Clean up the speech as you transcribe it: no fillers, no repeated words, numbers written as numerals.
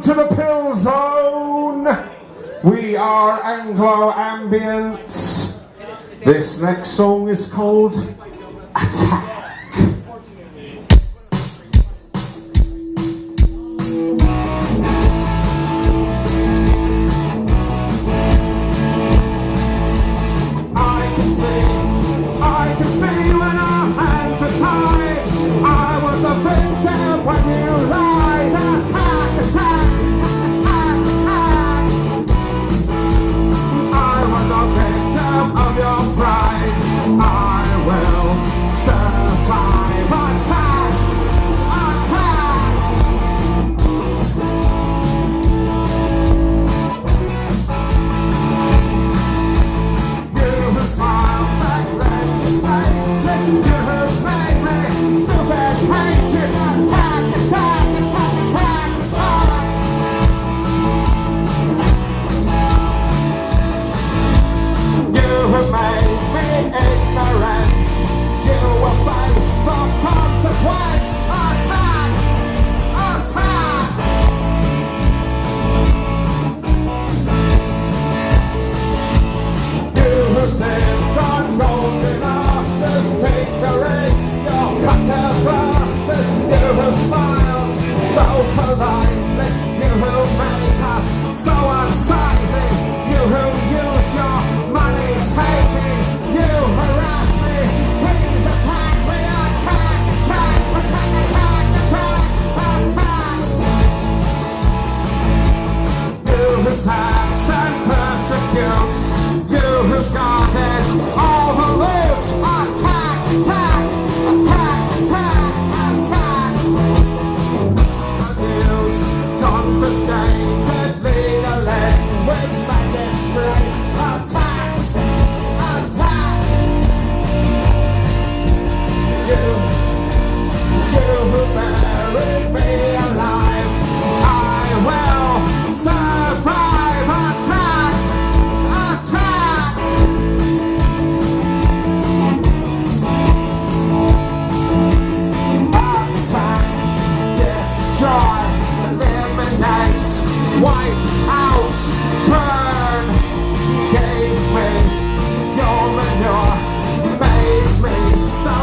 to the pill zone. We are Anglo Ambience. This next song is called Attack. I can see when our hands are tied. I was a victim when you lied. Attack, attack, attack, attack, attack. I was a victim of your pride. I will survive. Attack, attack. You who smiled back legislated. You who made me stupid hatred. Attack, attack, attack, attack, attack. You who made me ignorant. You will face the consequence. Attack, attack. You who sinned on golden asses, tinkering your cutter glasses. You who smiled so politely. You who make us so unsightly. You who use your money taking. You harass me, please attack me. Attack, attack, attack, attack, attack, attack. You who tax and persecutes. You who guarded all the loot. Attack, attack, attack, attack, attack. Abuse, confiscated legally with magistrate. Attack, attack. You who buried me alive. I will survive. Attack, attack. Attack, destroy, eliminate, wipe out, burn. Gave me your manure, made me so